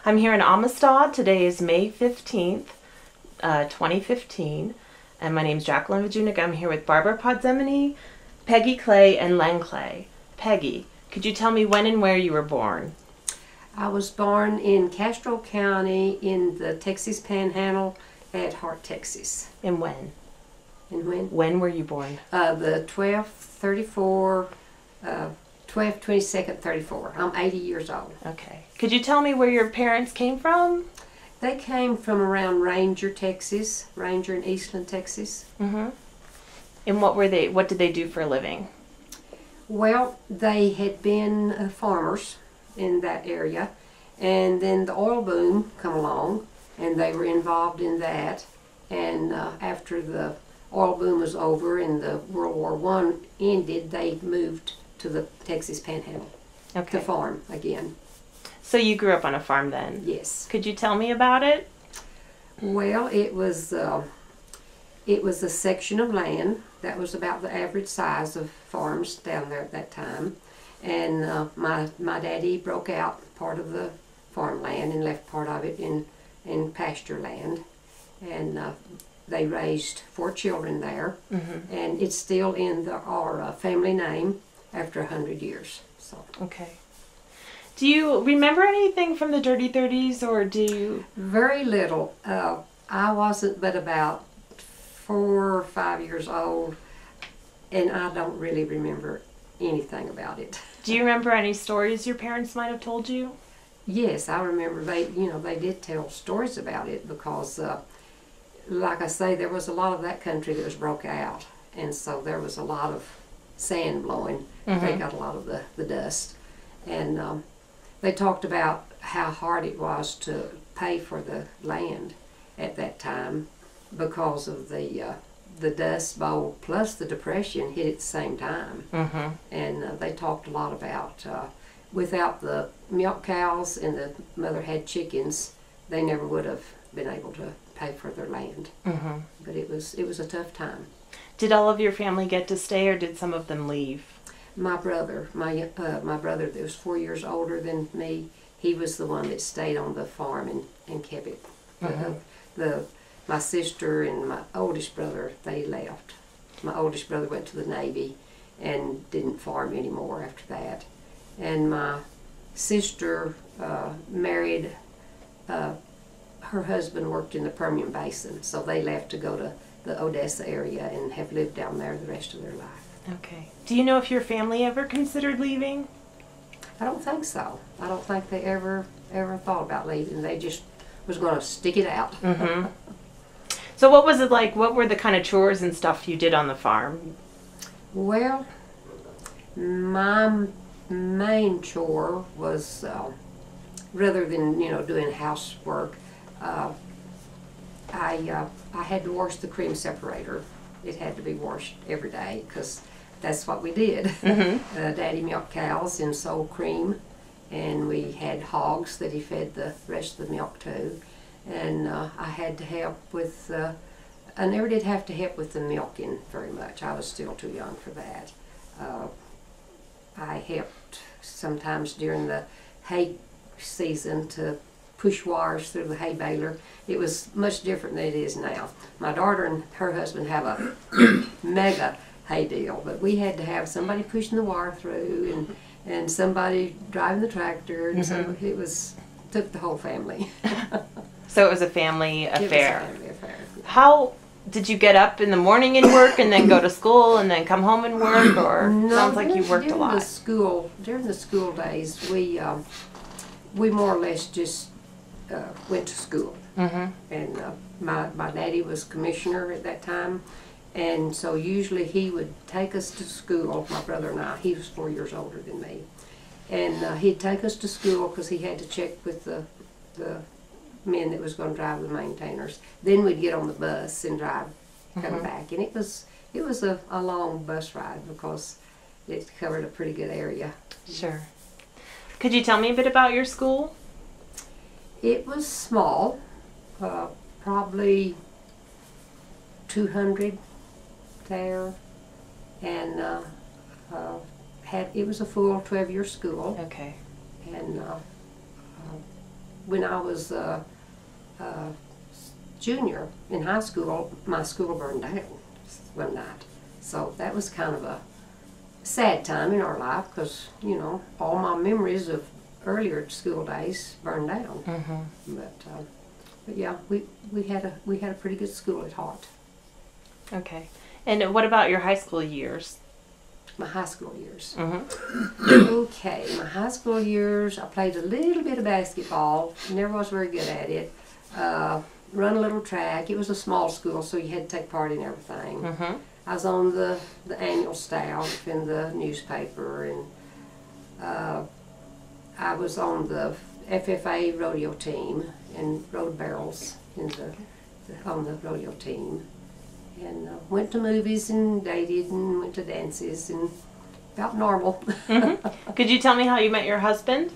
I'm here in Amistad. Today is May 15th, 2015, and my name is Jacqueline Vajunik. I'm here with Barbara Podzemny, Peggy Clay, and Len Clay. Peggy, could you tell me when and where you were born? I was born in Castro County in the Texas Panhandle at Hart, Texas. And when? And when? When were you born? The 12/34, 12/22, 34. I'm 80 years old. Okay. Could you tell me where your parents came from? They came from around Ranger, Texas. Ranger in Eastland, Texas. Mm-hmm. And what did they do for a living? Well, they had been farmers in that area, and then the oil boom come along, and they were involved in that. And after the oil boom was over and the World War I ended, they moved to the Texas Panhandle to farm again. So you grew up on a farm then? Yes. Could you tell me about it? Well, it was a section of land that was about the average size of farms down there at that time. And my daddy broke out part of the farmland and left part of it in pasture land. And they raised 4 children there. Mm-hmm. And it's still in our family name after 100 years. So. Okay. Do you remember anything from the Dirty 30s, or do you? Very little. I wasn't but about 4 or 5 years old, and I don't really remember anything about it. Do you remember any stories your parents might have told you? Yes, I remember they did tell stories about it because, like I say, there was a lot of that country that was broke out, and so there was a lot of sand blowing. Mm-hmm. They got a lot of the dust, and they talked about how hard it was to pay for the land at that time because of the Dust Bowl plus the Depression hit at the same time. Mm-hmm. And they talked a lot about without the milk cows and the mother had chickens, they never would have been able to pay for their land. Mm-hmm. But it was a tough time. Did all of your family get to stay, or did some of them leave? My brother that was 4 years older than me, he was the one that stayed on the farm and kept it. Mm-hmm. My sister and my oldest brother, they left. My oldest brother went to the Navy and didn't farm anymore after that. And my sister married, her husband worked in the Permian Basin, so they left to go to the Odessa area and have lived down there the rest of their life. Okay. Do you know if your family ever considered leaving? I don't think so. I don't think they ever thought about leaving. They just was going to stick it out. Mm-hmm. So what was it like? What were the kind of chores and stuff you did on the farm? Well, my main chore was, rather than doing housework, I had to wash the cream separator. It had to be washed every day because that's what we did. Mm-hmm. Daddy milked cows and sold cream, and we had hogs that he fed the rest of the milk to. And I had to help with, I never did have to help with the milking very much. I was still too young for that. I helped sometimes during the hay season to push wires through the hay baler. It was much different than it is now. My daughter and her husband have a mega hay deal, but we had to have somebody pushing the wire through and somebody driving the tractor, and mm-hmm. So took the whole family. So it was a family affair. It was a family affair. How did you get up in the morning and work, and then go to school, and then come home and work? Or no, sounds like you worked a lot. During the school days, we more or less just went to school. Mm-hmm. And my daddy was commissioner at that time, and so usually he would take us to school. My brother and I. He was 4 years older than me, and he'd take us to school because he had to check with the men that was going to drive the maintainers. Then we'd get on the bus and drive coming mm-hmm. back, and it was a long bus ride because it covered a pretty good area. Sure. Could you tell me a bit about your school? It was small, probably 200 there, and it was a full 12-year school. Okay. And when I was junior in high school, my school burned down one night. So that was kind of a sad time in our life because, you know, all my memories of earlier school days burned down. But yeah, we had a pretty good school at heart. Okay. And what about your high school years? My high school years. Mm-hmm. Okay, my high school years, I played a little bit of basketball. Never was very good at it. Run a little track. It was a small school, so you had to take part in everything. Mm-hmm. I was on the annual staff in the newspaper, and I was on the FFA rodeo team and rode barrels on the rodeo team. And went to movies and dated and went to dances and about normal. Mm-hmm. Could you tell me how you met your husband?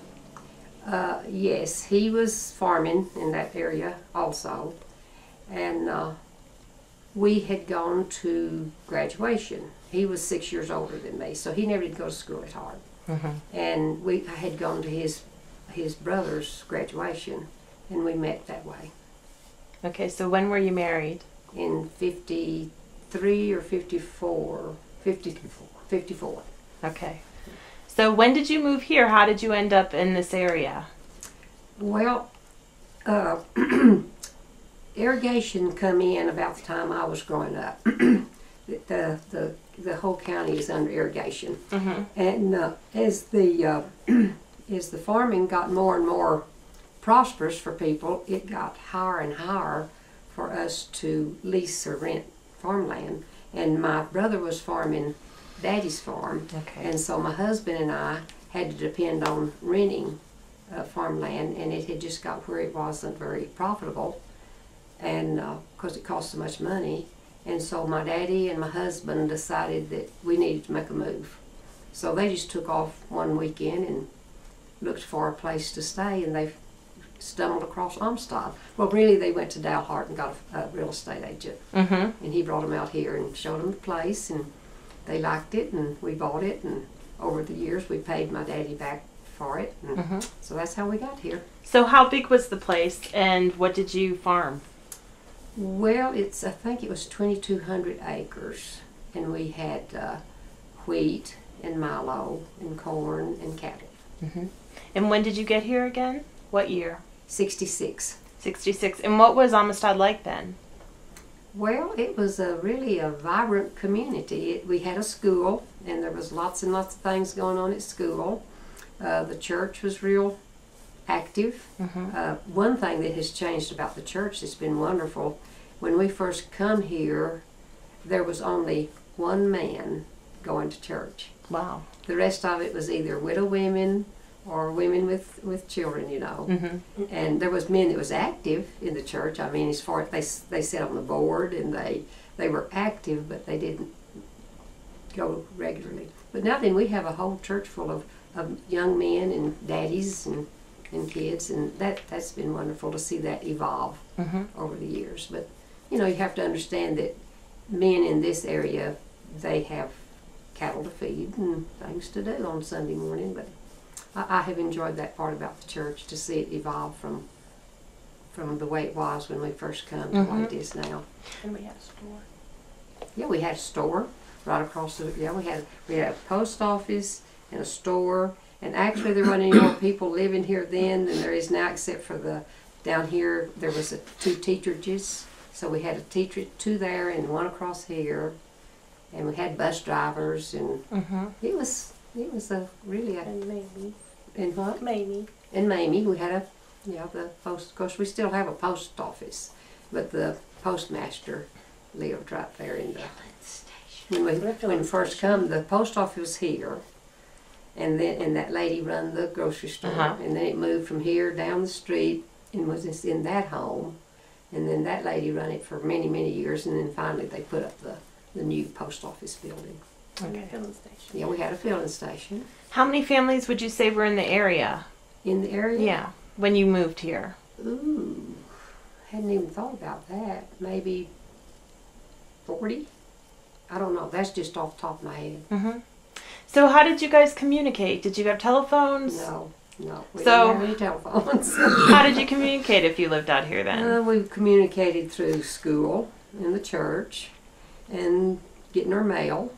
Yes, he was farming in that area also. And we had gone to graduation. He was 6 years older than me, so he never did go to school at heart. Mm-hmm. And I had gone to his brother's graduation, and we met that way. Okay, so when were you married? In 53 or 54. 54. Okay. So when did you move here? How did you end up in this area? Well, irrigation come in about the time I was growing up. The whole county is under irrigation. Mm-hmm. And as the farming got more and more prosperous for people, it got higher and higher for us to lease or rent farmland. And my brother was farming Daddy's farm, Okay. and so my husband and I had to depend on renting farmland, and it had just got where it wasn't very profitable, and because it cost so much money. And so my daddy and my husband decided that we needed to make a move. So they just took off one weekend and looked for a place to stay, and they stumbled across Amistad. Well, really, they went to Drought and got a real estate agent, Mm-hmm. and he brought them out here and showed them the place, and they liked it, and we bought it, and over the years we paid my daddy back for it, and Mm-hmm. so that's how we got here. So how big was the place, and what did you farm? Well, I think it was 2,200 acres, and we had wheat and milo and corn and cattle. Mm-hmm. And when did you get here again? What year? 66. 66. And what was Amistad like then? Well, it was really a vibrant community. We had a school, and there was lots and lots of things going on at school. The church was real active. Mm-hmm. One thing that has changed about the church that's been wonderful, when we first come here, there was only one man going to church. Wow. The rest of it was either widow women or women with children, you know. Mm-hmm. And there was men that was active in the church. I mean, as far as they sat on the board, and they were active, but they didn't go regularly. But now then, we have a whole church full of young men and daddies and kids, and that's been wonderful to see that evolve Mm-hmm. over the years. But you know, you have to understand that men in this area, they have cattle to feed and things to do on Sunday morning. But I have enjoyed that part about the church, to see it evolve from the way it was when we first come to what it is now. And we had a store. Yeah, we had a store right across the. Yeah, we had a post office and a store. And actually, there weren't any more people living here then than there is now, except for down here there was two teacherages. So we had two there and one across here, and we had bus drivers, and it was a really a. And maybe. And what? Maybe. In Mamie, we had the post. Of course, we still have a post office, but the postmaster lived right there in the. When we first come, the post office was here, and that lady run the grocery store, and then it moved from here down the street and was just in that home, and then that lady run it for many, many years, and then finally they put up the new post office building. Okay. Filling station. Yeah, we had a filling station How many families would you say were in the area? in the area. Yeah, when you moved here. Ooh, hadn't even thought about that. Maybe 40? I don't know. That's just off the top of my head. Mm-hmm. So how did you guys communicate? Did you have telephones? No. No, we So- didn't have any telephones. How did you communicate if you lived out here then? We communicated through school and the church and getting our mail.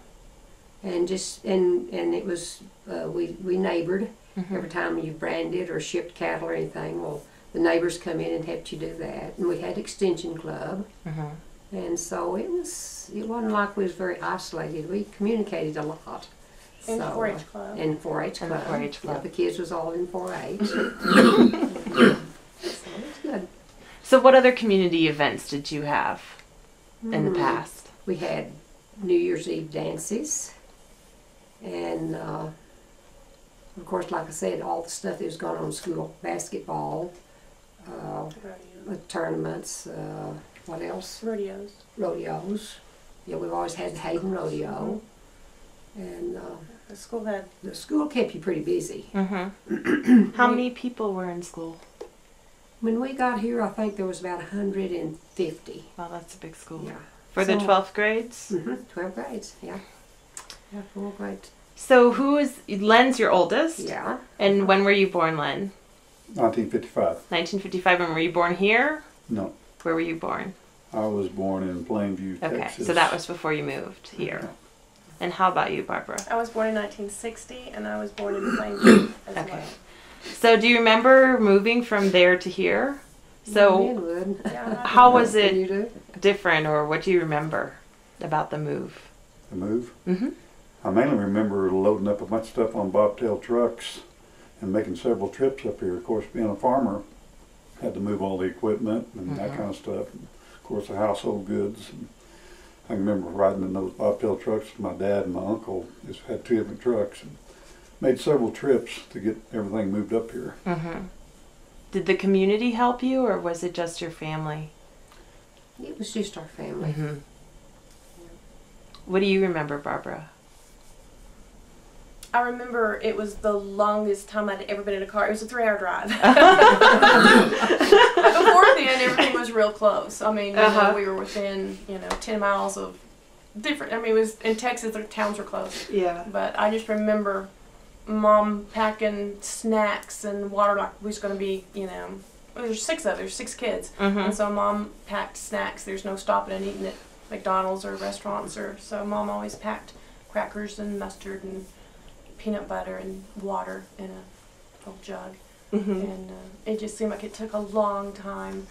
And it was, we neighbored. Every time you branded or shipped cattle or anything, well, the neighbors come in and helped you do that. And we had extension club. And so it wasn't like we was very isolated. We communicated a lot. In So, 4-H club. In 4-H In club. the 4-H club. Yeah, the kids was all in 4-H. So it was good. So what other community events did you have in the past? We had New Year's Eve dances. And, of course, like I said, all the stuff that was going on in school. Basketball, tournaments, what else? Rodeos. Rodeos. Yeah, we've always had the Hayden Rodeo. And The school had. the school kept you pretty busy. How many people were in school? When we got here, I think there was about 150. Well, that's a big school. Yeah. For the So- 12th grades? 12 grades, yeah. Yeah, 4 grades. So who is, Lynn's your oldest? Yeah. And when were you born, Lynn? 1955. 1955. And were you born here? No, Where were you born? I was born in Plainview, Okay, Texas. so that was before you moved here. And how about you, Barbara? I was born in 1960, and I was born in Plainview as Okay. well. So do you remember moving from there to here? So Linwood. Yeah, I how was You it do? different, or what do you remember about the move? The move. Mm-hmm. I mainly remember loading up a bunch of stuff on bobtail trucks and making several trips up here. Of course, being a farmer, had to move all the equipment and that kind of stuff. And of course, the household goods. And I can remember riding in those bobtail trucks with my dad and my uncle. Just had 2 different trucks and made several trips to get everything moved up here. Mm-hmm. Did the community help you, or was it just your family? It was just our family. Mm-hmm. What do you remember, Barbara? I remember it was the longest time I'd ever been in a car. It was a 3-hour drive. Before then, everything was real close. I mean, you know, we were within, 10 miles of different. I mean, it was in Texas, the towns were close. Yeah. But I just remember Mom packing snacks and water, like we was going to be, there's 6 of us, there's 6 kids. Mm-hmm. And so Mom packed snacks. There's no stopping and eating at McDonald's or restaurants. So Mom always packed crackers and mustard and peanut butter and water in a little jug. Mm-hmm. And it just seemed like it took a long time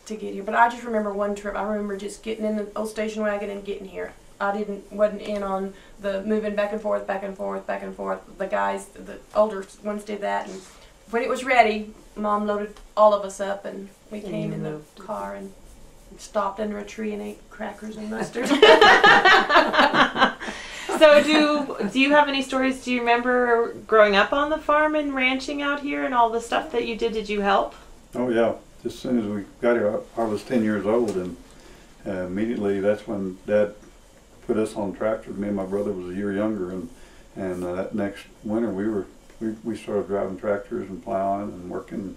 to get here. But I just remember one trip. I remember just getting in the old station wagon and getting here. I wasn't in on the moving back and forth, back and forth, back and forth. The guys, the older ones did that. And when it was ready, Mom loaded all of us up and we came in the car and stopped under a tree and ate crackers and mustard. So do you have any stories? Do you remember growing up on the farm and ranching out here and all the stuff that you did? Did you help? Oh yeah, just as soon as we got here, I was 10 years old, and immediately that's when Dad put us on tractors. Me and my brother was a year younger, and that next winter we started driving tractors and plowing and working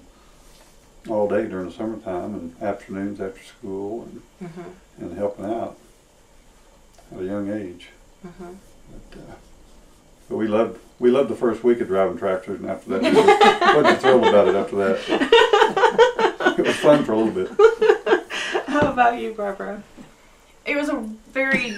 all day during the summertime and afternoons after school and helping out at a young age. But we loved the first week of driving tractors, and after that we wasn't thrilled about it after that. It was fun for a little bit. How about you, Barbara? It was a very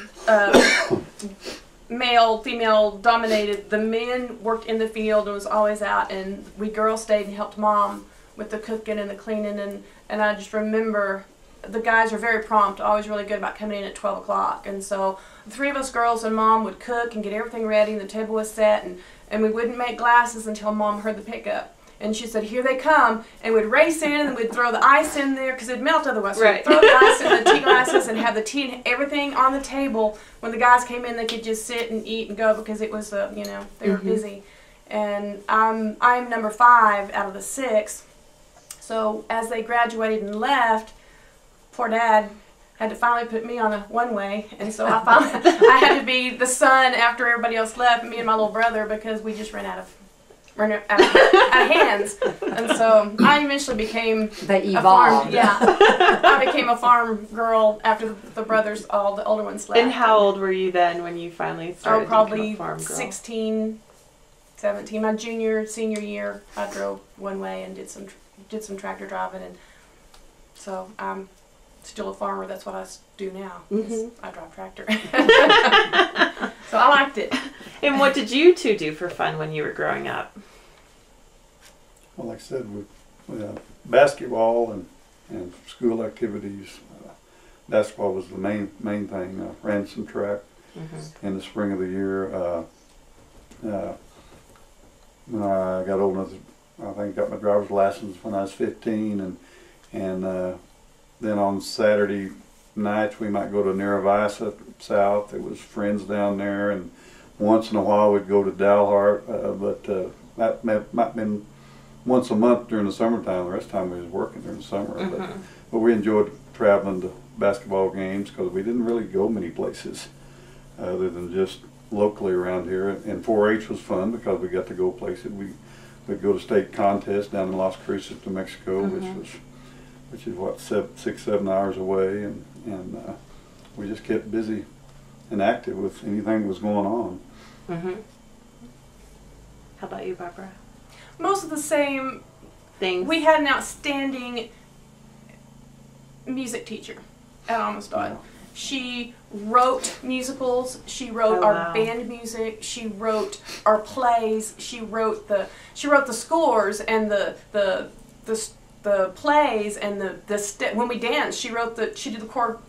male, female dominated. The men worked in the field and was always out, and we girls stayed and helped Mom with the cooking and the cleaning. And I just remember the guys were very prompt, always really good about coming in at 12 o'clock. And so the 3 of us girls and Mom would cook and get everything ready, and the table was set, and we wouldn't make glasses until Mom heard the pickup. And she said, "Here they come," and we'd race in and we'd throw the ice in there because it'd melt otherwise. So Right. we'd throw the ice in the tea glasses and have the tea and everything on the table. When the guys came in, they could just sit and eat and go because it was, they were busy. And I'm number 5 out of the 6. So as they graduated and left, poor Dad had to finally put me on a one-way, and so I had to be the son after everybody else left, me and my little brother, because we just ran out of hands. And so I eventually became They a farm. evolved. Yeah, I became a farm girl after the brothers, all the older ones left. And how old were you then when you finally started to become probably a farm girl? 16, 17. My senior year, I drove one way and did some tractor driving, and so I'm still a farmer. That's what I do now. I drive tractor. So I liked it. And what did you two do for fun when you were growing up? Well, like I said, basketball and school activities. Basketball was the main thing. Ran some track in the spring of the year. When I got old enough, I think got my driver's license when I was 15, and then on Saturday nights we might go to Neravisa South. There was friends down there, and once in a while we'd go to Drought, but that might have been once a month during the summertime. The rest of the time we was working during the summer. But we enjoyed traveling to basketball games because we didn't really go many places other than just locally around here. And 4-H was fun because we got to go places. We'd go to state contests down in Las Cruces, New Mexico, which is what, 6-7 hours away, and we just kept busy and active with anything that was going on. How about you, Barbara? Most of the same things. We had an outstanding music teacher at Amistad. She wrote musicals. She wrote our band music. She wrote our plays. She wrote the scores and the plays and when we danced. She did the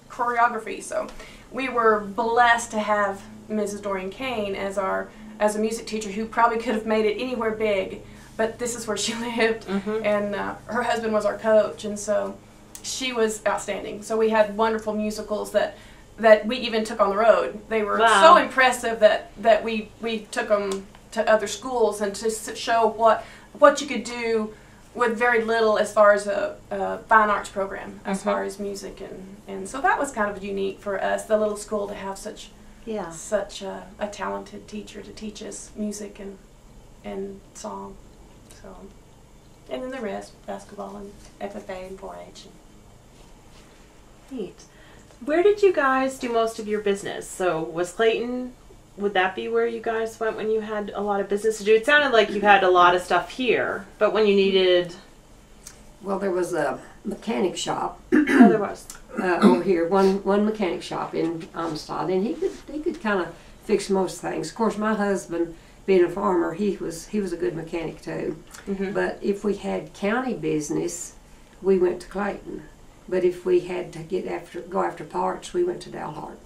choreography. So we were blessed to have Mrs. Dorian Kane as a music teacher who probably could have made it anywhere big, but this is where she lived, and her husband was our coach, and so she was outstanding. So we had wonderful musicals that we even took on the road. They were so impressive that we took them to other schools and to show what you could do with very little as far as a fine arts program, as far as music, and so that was kind of unique for us, the little school, to have such a talented teacher to teach us music and song. So, and then the rest, basketball and FFA and 4-H. Neat. Where did you guys do most of your business? So was Clayton, would that be where you guys went when you had a lot of business to do? It sounded like you had a lot of stuff here, but when you needed... Well, there was a mechanic shop. Oh, there was. Over here, one mechanic shop in Amistad, and he could kind of fix most things. Of course, my husband, being a farmer, he was a good mechanic too. But if we had county business, we went to Clayton. But if we had to go after parts, we went to Drought,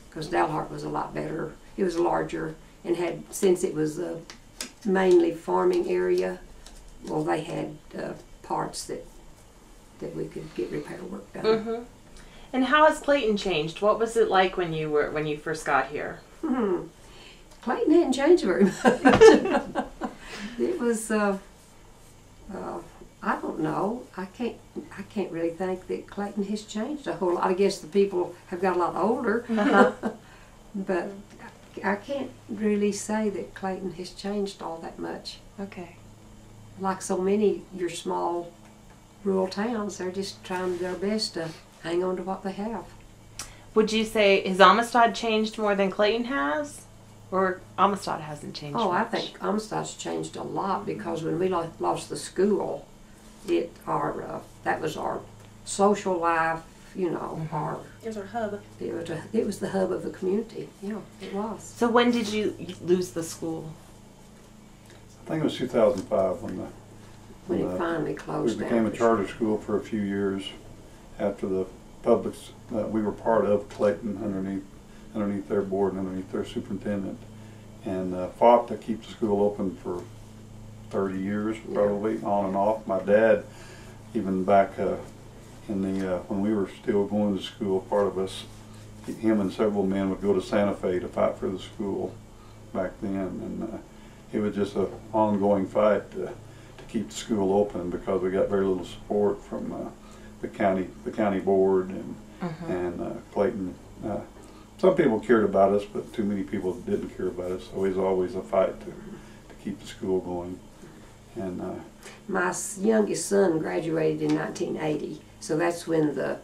because Drought was a lot better. It was larger and since it was a mainly farming area, well, they had parts that we could get repair work done. And how has Clayton changed? What was it like when you first got here? Clayton hadn't changed very much. It was I don't know. I can't really think that Clayton has changed a whole lot. I guess the people have got a lot older, but I can't really say that Clayton has changed all that much. Okay. Like so many your small rural towns, they're just trying their best to hang on to what they have. Would you say, has Amistad changed more than Clayton has? Or Amistad hasn't changed much? I think Amistad's changed a lot, because when we lost the school, that was our social life, you know. It was our hub. It was the hub of the community. Yeah, it was. So when did you lose the school? I think it was 2005 when it finally closed we down. became a charter school for a few years after the publics. We were part of Clayton underneath their board and underneath their superintendent, and fought to keep the school open for 30 years probably, on and off. My dad, even back when we were still going to school, part of us, him and several men would go to Santa Fe to fight for the school back then, and it was just an ongoing fight to keep the school open, because we got very little support from the county board and Clayton. Some people cared about us, but too many people didn't care about us. So it was always a fight to keep the school going. And my youngest son graduated in 1980, so that's when the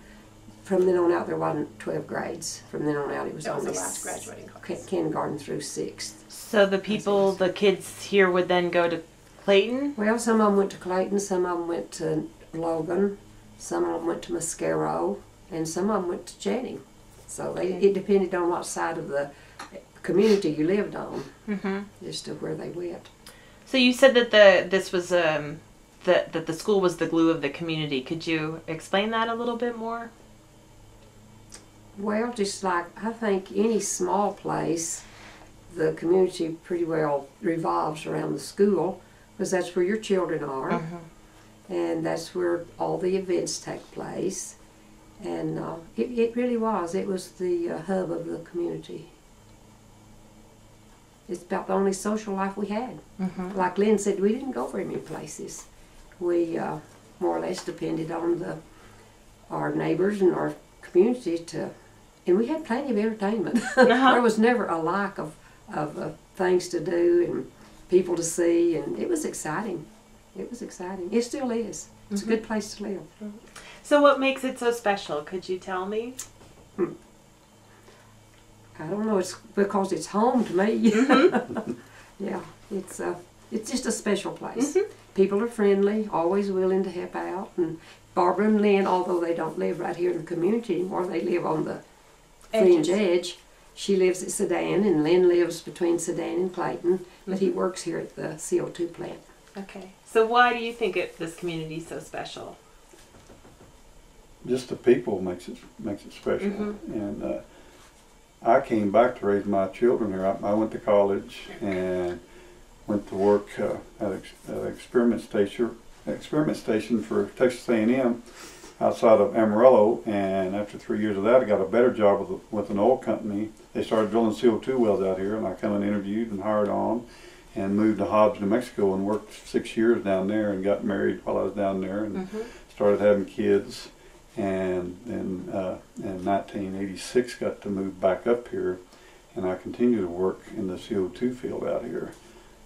from then on out there wasn't 12 grades. From then on out it was That was only the last graduating class. kindergarten through 6th. So the people, the kids here would then go to Clayton? Well, some of them went to Clayton, some of them went to Logan, some of them went to Mascaro, and some of them went to Channing. So it depended on what side of the community you lived on as to where they went. So you said that this was that the school was the glue of the community. Could you explain that a little bit more? Well, just like I think any small place, the community pretty well revolves around the school, because that's where your children are, and that's where all the events take place. And it really was. It was the hub of the community. It's about the only social life we had. Like Lynn said, we didn't go very many places. We more or less depended on our neighbors and our community to, and we had plenty of entertainment. There was never a lack of things to do and people to see, and it was exciting. It was exciting. It still is. It's a good place to live. So what makes it so special? Could you tell me? I don't know. It's because it's home to me. Yeah, it's just a special place. People are friendly, always willing to help out. And Barbara and Lynn, although they don't live right here in the community anymore, they live on the fringe edge. She lives at Sedan, and Lynn lives between Sedan and Clayton, but he works here at the CO2 plant. Okay. So why do you think this community is so special? Just the people makes it special. And I came back to raise my children here. I went to college and went to work at an experiment station for Texas A&M outside of Amarillo. And after 3 years of that, I got a better job with an oil company. They started drilling CO2 wells out here, and I come and interviewed and hired on, and moved to Hobbs, New Mexico, and worked 6 years down there, and got married while I was down there, and started having kids. And then in 1986 got to move back up here, and I continued to work in the CO2 field out here.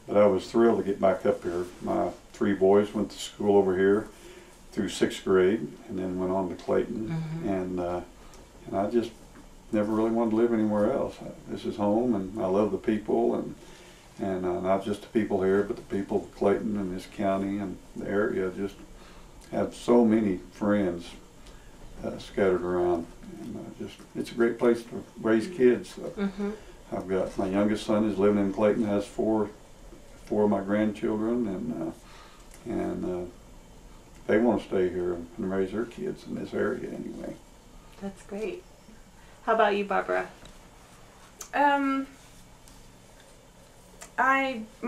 But I was thrilled to get back up here. My 3 boys went to school over here through 6th grade, and then went on to Clayton. And I just never really wanted to live anywhere else. This is home, and I love the people, and not just the people here, but the people of Clayton and this county and the area. Just have so many friends scattered around, and it's a great place to raise kids. I've got my youngest son is living in Clayton, has four of my grandchildren, and they want to stay here and raise their kids in this area anyway. That's great. How about you, Barbara? My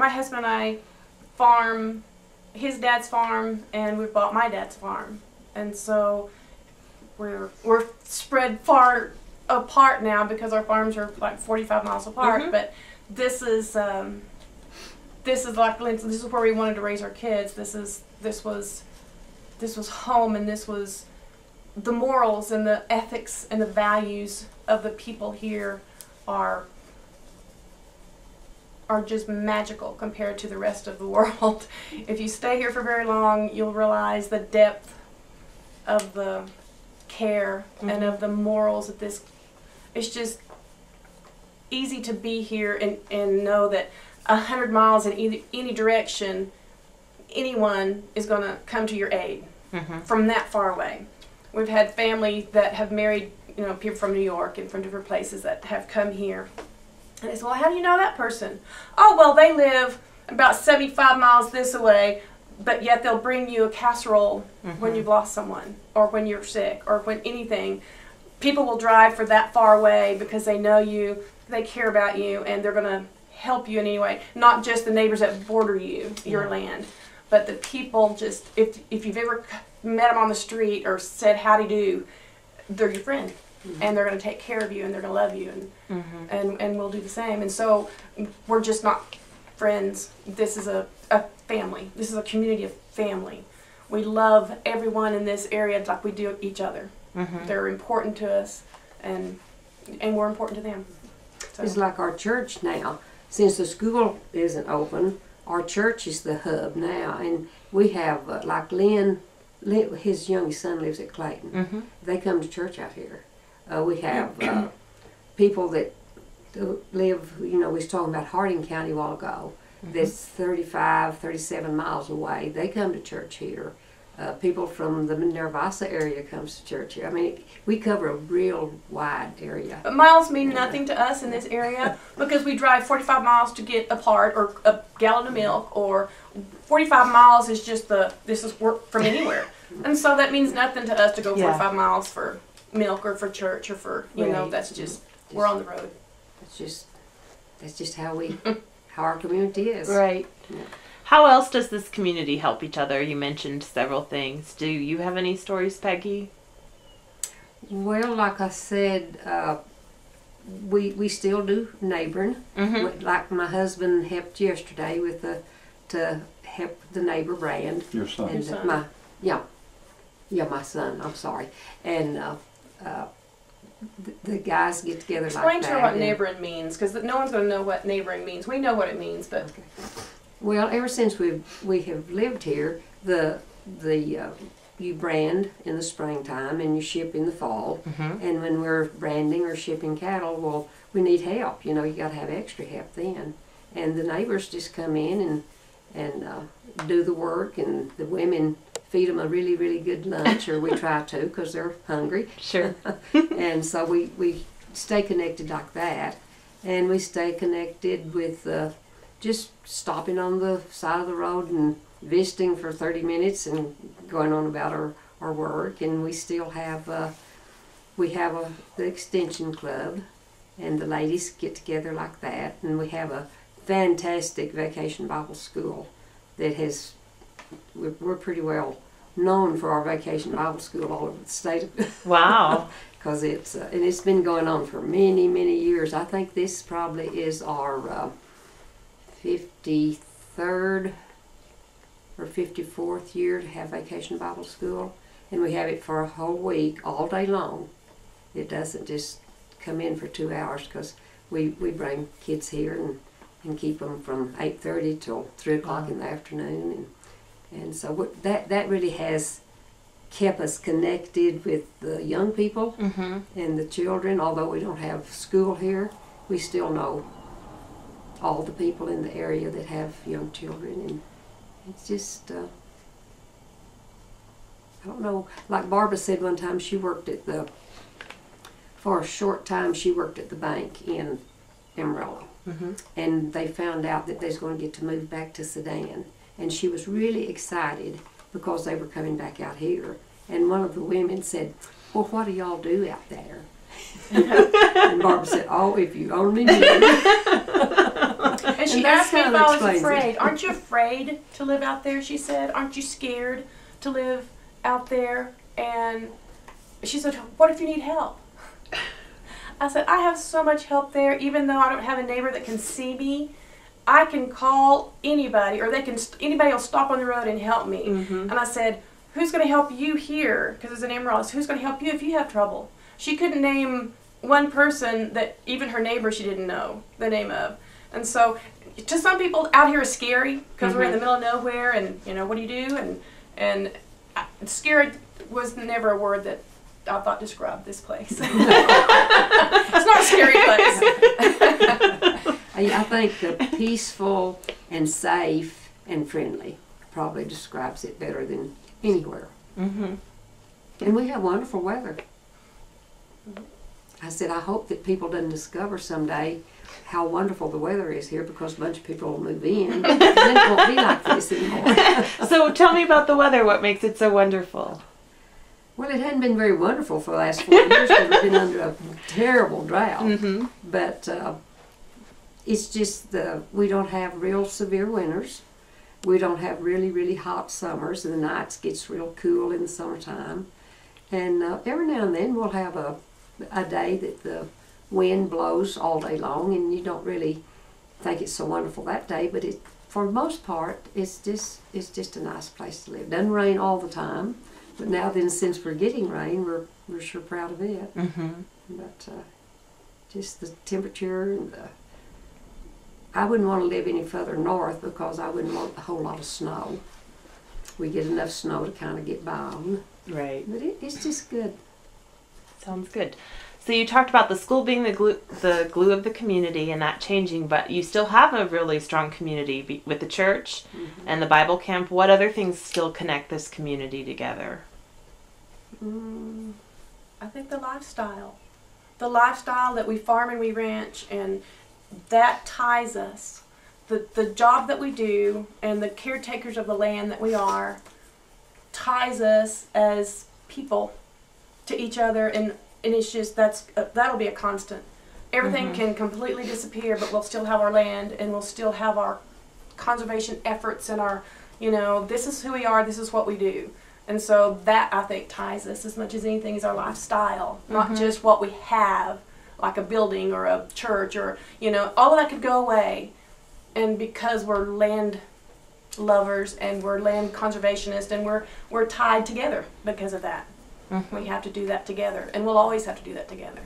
husband and I farm his dad's farm, and we bought my dad's farm, and so we're spread far apart now because our farms are like 45 miles apart. But this is like Lynn, this is where we wanted to raise our kids. This was home, and this was the morals and the ethics and the values of the people here are just magical compared to the rest of the world. If you stay here for very long, you'll realize the depth of the care and of the morals of this. It's just easy to be here and know that 100 miles in any direction, anyone is going to come to your aid from that far away. We've had family that have married, people from New York and from different places that have come here. And they say, well, how do you know that person? Oh, well, they live about 75 miles this way, but yet they'll bring you a casserole when you've lost someone, or when you're sick, or when anything. People will drive for that far away because they know you, they care about you, and they're going to help you in any way. Not just the neighbors that border your land, but the people. Just if you've ever met them on the street or said howdy do, they're your friend. And they're going to take care of you, and they're going to love you, and we'll do the same. And so we're just not friends. This is a family. This is a community of family. We love everyone in this area like we do each other. They're important to us, and we're important to them. So. It's like our church now. Since the school isn't open, our church is the hub now, and we have like Lynn his youngest son lives at Clayton. They come to church out here. We have people that live, you know, we was talking about Harding County a while ago, that's 35, 37 miles away. They come to church here. People from the Nervasa area comes to church here. I mean, we cover a real wide area. Miles mean nothing to us in this area because we drive 45 miles to get a part or a gallon of milk, or 45 miles is just this is work from anywhere. And so that means nothing to us to go 45 miles for milk or for church or for, you know, that's just, we're on the road. That's just how our community is. Right. Yeah. How else does this community help each other? You mentioned several things. Do you have any stories, Peggy? Well, like I said, we still do neighboring. Like my husband helped yesterday with to help the neighbor brand. Your son. And Your son. my son. I'm sorry. And the guys get together Explain like that. to her what neighboring means, because no one's going to know what neighboring means. We know what it means, but... Okay. Well, ever since we have lived here, you brand in the springtime and you ship in the fall. And when we're branding or shipping cattle, well, we need help. You know, you got to have extra help then. And the neighbors just come in and do the work, and the women feed them a really, really good lunch, or we try to, because they're hungry. Sure. And so we stay connected like that, and we stay connected with just stopping on the side of the road and visiting for 30 minutes and going on about our work. And we still have the extension club, and the ladies get together like that, and we have a fantastic vacation Bible school that we're pretty well known for our vacation Bible school all over the state. Wow. Because it's been going on for many, many years. I think this probably is our 53rd or 54th year to have Vacation Bible School, and we have it for a whole week, all day long. It doesn't just come in for 2 hours, because we bring kids here and keep them from 8:30 till 3 o'clock in the afternoon, and so that really has kept us connected with the young people and the children. Although we don't have school here, we still know all the people in the area that have young children, and it's just I don't know, like Barbara said one time, for a short time she worked at the bank in Amarillo, and they found out that they was going to get to move back to Sedan, and she was really excited because they were coming back out here, and one of the women said, "Well, what do y'all do out there?" And Barbara said, "Oh, if you only knew." And she asked me if I was afraid. Aren't you afraid to live out there? She said, aren't you scared to live out there? And she said, what if you need help? I said, I have so much help there. Even though I don't have a neighbor that can see me, I can call anybody, or anybody will stop on the road and help me. And I said, who's going to help you here? Because it's an Amarillo. Who's going to help you if you have trouble? She couldn't name one person that even her neighbor she didn't know the name of. And so, to some people, out here is scary because we're in the middle of nowhere, and you know, what do you do? And scary was never a word that I thought described this place. It's not a scary place. I think peaceful and safe and friendly probably describes it better than anywhere. And we have wonderful weather. I said, I hope that people don't discover someday how wonderful the weather is here, because a bunch of people will move in. Then it won't be like this anymore. So tell me about the weather. What makes it so wonderful? Well, it hadn't been very wonderful for the last 4 years because we've been under a terrible drought. But it's just we don't have real severe winters. We don't have really, really hot summers, and the nights gets real cool in the summertime. And every now and then we'll have a day that the wind blows all day long, and you don't really think it's so wonderful that day, but for the most part it's just a nice place to live. It doesn't rain all the time, but now then, since we're getting rain, we're sure proud of it. But just the temperature and I wouldn't want to live any further north because I wouldn't want a whole lot of snow. we get enough snow to kind of get by on. Right. But it's just good. Sounds good. So you talked about the school being the glue of the community and that changing, but you still have a really strong community with the church and the Bible camp. What other things still connect this community together? I think the lifestyle that we farm and we ranch, and that ties us. The job that we do and the caretakers of the land that we are ties us as people to each other, and it's just that'll be a constant. Everything can completely disappear, but we'll still have our land, and we'll still have our conservation efforts and our, this is who we are, this is what we do. And so that, I think, ties us as much as anything is our lifestyle, not just what we have, like a building or a church or, all of that could go away. And because we're land lovers and we're land conservationists, and we're tied together because of that. We have to do that together, and we'll always have to do that together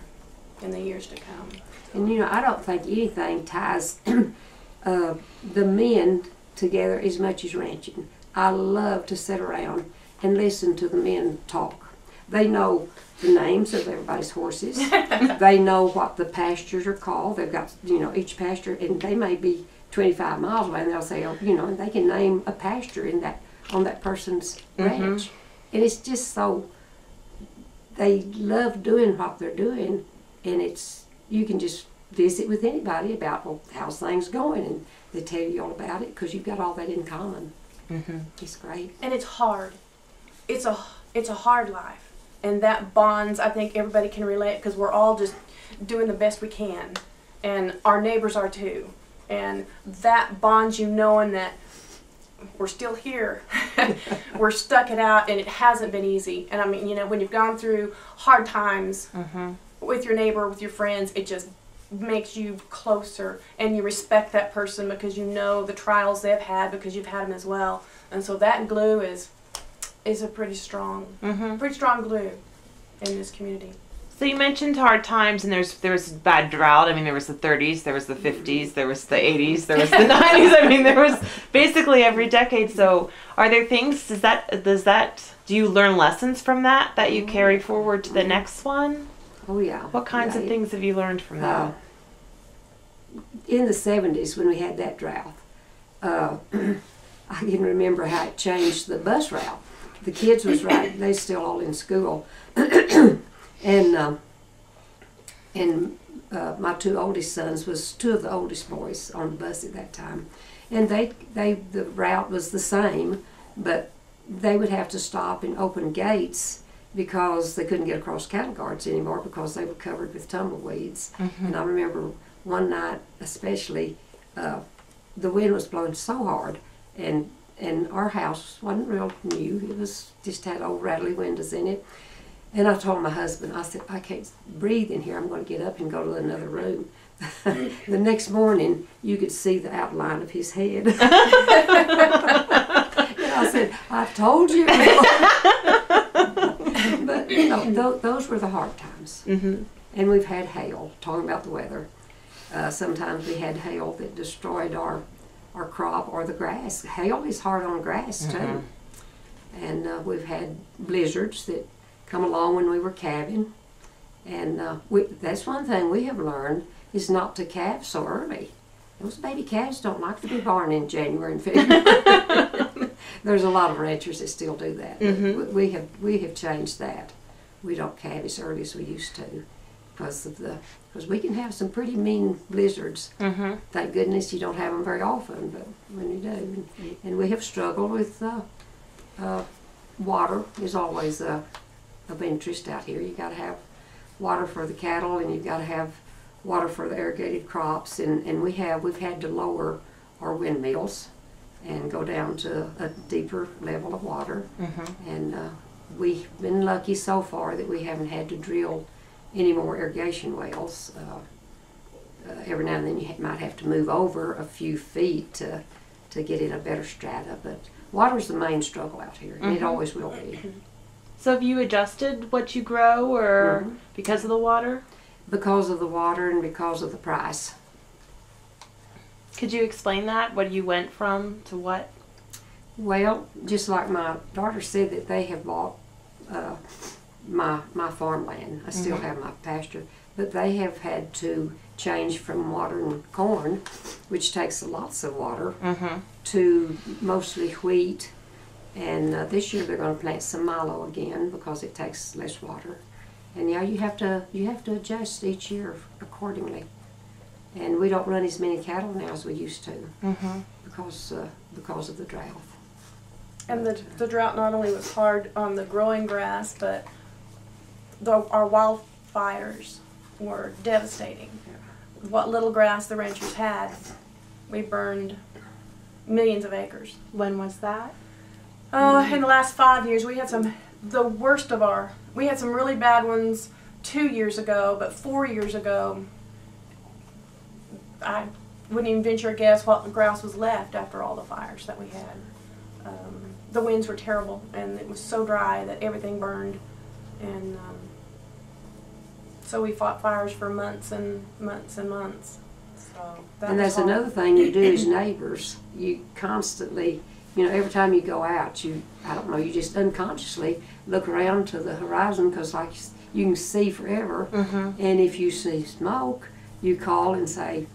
in the years to come. And I don't think anything ties the men together as much as ranching. I love to sit around and listen to the men talk. They know the names of everybody's horses. They know what the pastures are called. They've got, each pasture, and they may be 25 miles away, and they'll say, and they can name a pasture on that person's ranch. And it's just so, they love doing what they're doing, and you can just visit with anybody about, well, how's things going, and they tell you all about it because you've got all that in common. It's great. And it's hard. It's a hard life, and that bonds, I think everybody can relate, because we're all just doing the best we can, and our neighbors are too, and that bonds you knowing that we're still here. We're stuck it out, and it hasn't been easy. And I mean, when you've gone through hard times with your neighbor, with your friends, it just makes you closer, and you respect that person because you know the trials they've had because you've had them as well. And so that glue is a pretty strong glue in this community. So you mentioned hard times, and there was bad drought. I mean, there was the 30s, there was the 50s, there was the 80s, there was the 90s. I mean, there was basically every decade. So are there things, do you learn lessons from that you carry forward to the next one? Oh, yeah. What kinds of things have you learned from that? In the 70s, when we had that drought, I can remember how it changed the bus route. The kids was they still all in school. And my two oldest sons was two of the oldest boys on the bus at that time, and the route was the same, but they would have to stop and open gates because they couldn't get across cattle guards anymore because they were covered with tumbleweeds. And I remember one night especially, the wind was blowing so hard, and our house wasn't real new. It was just had old rattly windows in it. And I told my husband, I said, I can't breathe in here. I'm going to get up and go to another room. The next morning, you could see the outline of his head. And I said, I told you. But, those were the hard times. And we've had hail, talking about the weather. Sometimes we had hail that destroyed our crop or the grass. Hail is hard on grass, too. And we've had blizzards that come along when we were calving, and that's one thing we have learned is not to calve so early. Those baby calves don't like to be born in January and February. There's a lot of ranchers that still do that. We have changed that. We don't calve as early as we used to because we can have some pretty mean blizzards. Thank goodness you don't have them very often, but when you do, and we have struggled with water is always of interest out here. You got to have water for the cattle, and you've got to have water for the irrigated crops, and we've had to lower our windmills and go down to a deeper level of water. And we've been lucky so far that we haven't had to drill any more irrigation wells. Every now and then you might have to move over a few feet to get in a better strata, but water's the main struggle out here, and it always will be. So have you adjusted what you grow, or because of the water? Because of the water and because of the price. Could you explain that? What you went from to what? Well, just like my daughter said that they have bought my farmland. I still have my pasture, but they have had to change from watering corn, which takes lots of water, to mostly wheat. And this year they're going to plant some milo again because it takes less water. And yeah, you have to adjust each year accordingly. And we don't run as many cattle now as we used to because of the drought. And the drought not only was hard on the growing grass, but our wildfires were devastating. What little grass the ranchers had, we burned millions of acres. When was that? Oh, in the last 5 years, we had we had some really bad ones 2 years ago, but 4 years ago, I wouldn't even venture a guess what grass was left after all the fires that we had. The winds were terrible, and it was so dry that everything burned, and so we fought fires for months and months and months. So that's another thing you do as neighbors. You constantly, every time you go out, you just unconsciously look around to the horizon because like you can see forever. And if you see smoke, you call and say,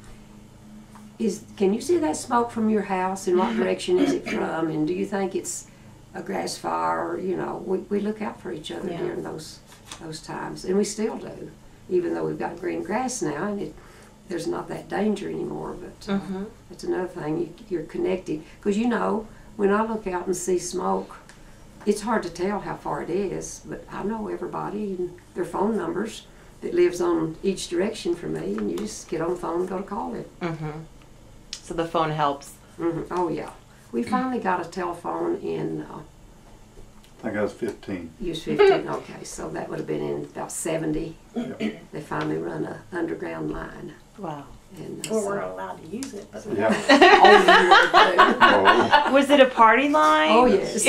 can you see that smoke from your house? In what direction is it from? And do you think it's a grass fire? We look out for each other during those times, and we still do, even though we've got green grass now, and there's not that danger anymore. But that's another thing, you're connected, because when I look out and see smoke, it's hard to tell how far it is, but I know everybody and their phone numbers that lives on each direction from me, and you just get on the phone and go to call it. So the phone helps. Oh yeah. We finally got a telephone in... I think I was 15. You was 15, okay. So that would have been in about 70. They finally run an underground line. Wow. And, well, we're not allowed to use it, but Was it a party line? Oh yes.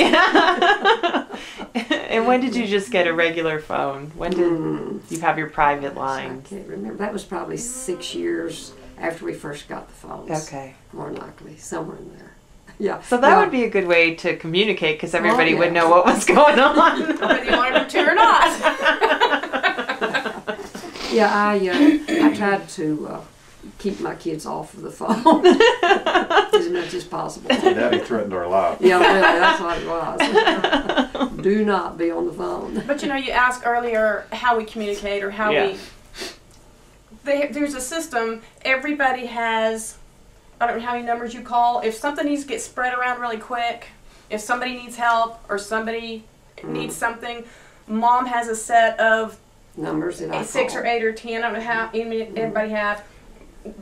And when did you just get a regular phone? When did you have your private line? I can't remember. That was probably 6 years after we first got the phones. Okay. More than likely, somewhere in there. Yeah. So that would be a good way to communicate because everybody would know what was going on. Whether you wanted them to or not. Yeah, I tried to keep my kids off of the phone as much as possible. Daddy threatened our life. Yeah, really, that's what it was. Do not be on the phone. But you asked earlier how we communicate or how there's a system. Everybody has, I don't know how many numbers you call. If something needs to get spread around really quick, if somebody needs help or somebody needs something, Mom has a set of numbers that I 6 or 8 or 10. I don't know how everybody have.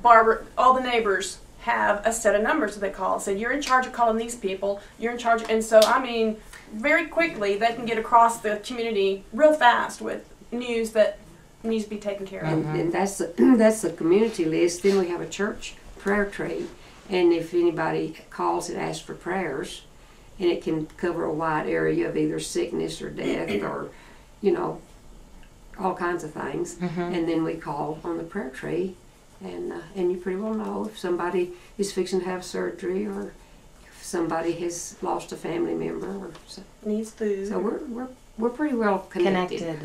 Barbara, all the neighbors have a set of numbers that they call. Say, you're in charge of calling these people. You're in charge, and so very quickly they can get across the community real fast with news that needs to be taken care of. And that's the community list. Then we have a church prayer tree, and if anybody calls and asks for prayers, and it can cover a wide area of either sickness or death or all kinds of things, and then we call on the prayer tree, and you pretty well know if somebody is fixing to have surgery or if somebody has lost a family member or needs food. So we're pretty well connected.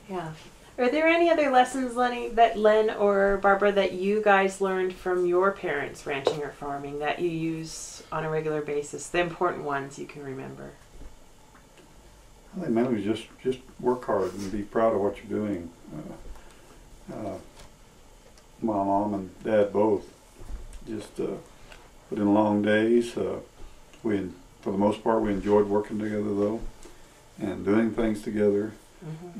Yeah. Are there any other lessons, Lynn or Barbara, that you guys learned from your parents ranching or farming that you use on a regular basis? The important ones you can remember. I think mainly just work hard and be proud of what you're doing. My mom and dad both just put in long days. For the most part, we enjoyed working together though, and doing things together.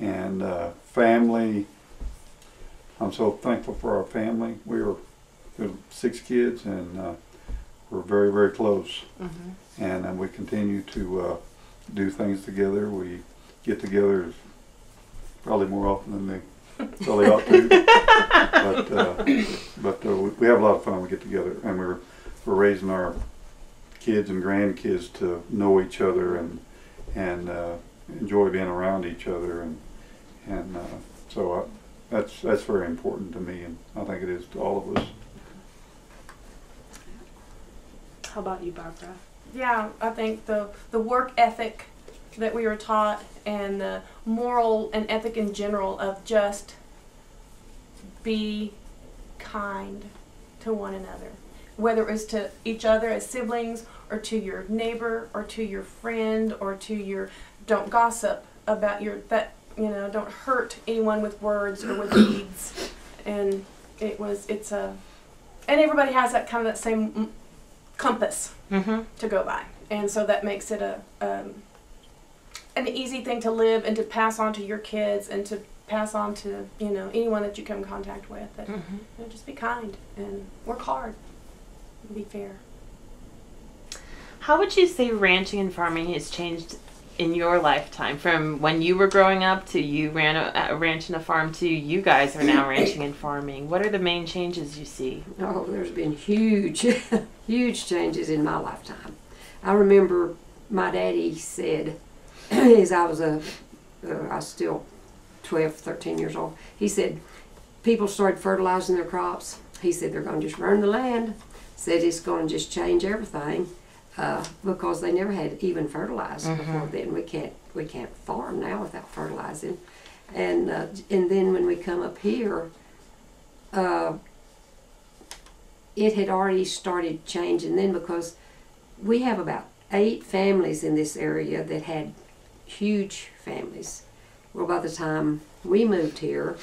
And family, I'm so thankful for our family. We have 6 kids, and we're very, very close. And we continue to do things together. We get together probably more often than they probably ought to. But we have a lot of fun. We get together, and we're raising our kids and grandkids to know each other and enjoy being around each other, and so that's very important to me, and I think it is to all of us. How about you, Barbara? Yeah, I think the work ethic that we were taught and the moral and ethic in general of just be kind to one another, whether it was to each other as siblings or to your neighbor or to your friend or to your, don't gossip about your, that, you know, don't hurt anyone with words or with deeds. And and everybody has that kind of that same compass to go by. And so that makes it an easy thing to live and to pass on to your kids and to pass on to, you know, anyone that you come in contact with. That, you know, just be kind and work hard and be fair. How would you say ranching and farming has changed in your lifetime, from when you were growing up to you ran a ranch and a farm to you guys are now ranching and farming? What are the main changes you see? Oh, there's been huge, huge changes in my lifetime. I remember my daddy said, as I was still 12, 13 years old, he said, people started fertilizing their crops. He said, they're going to just burn the land. Said it's going to just change everything. Because they never had even fertilized before then. We can't farm now without fertilizing, and then when we come up here, it had already started changing then, because we have about 8 families in this area that had huge families. Well, by the time we moved here,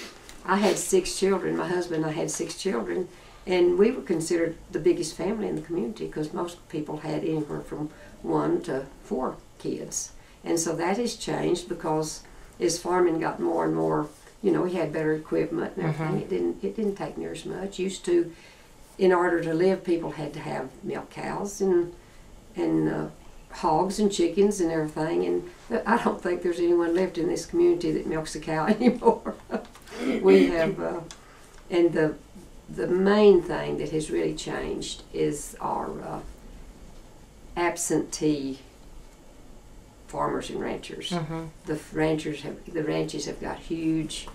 I had 6 children. My husband and I had 6 children. And we were considered the biggest family in the community, because most people had anywhere from 1 to 4 kids. And so that has changed, because as farming got more and more, you know, we had better equipment and everything. It didn't take near as much. Used to, in order to live, people had to have milk cows and hogs and chickens and everything. And I don't think there's anyone left in this community that milks a cow anymore. We have, and the main thing that has really changed is our absentee farmers and ranchers. The ranches have got huge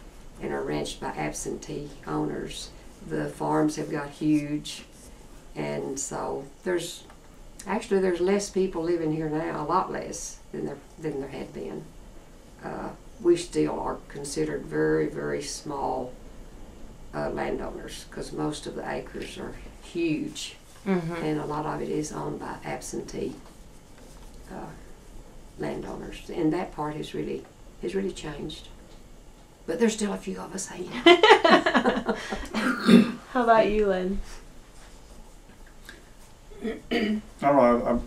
and are ranched by absentee owners. The farms have got huge, and so there's less people living here now, a lot less than there had been. We still are considered very, very small landowners, because most of the acres are huge, and a lot of it is owned by absentee landowners, and that part has really changed. But there's still a few of us hanging out. How about you, Lynn? I don't know.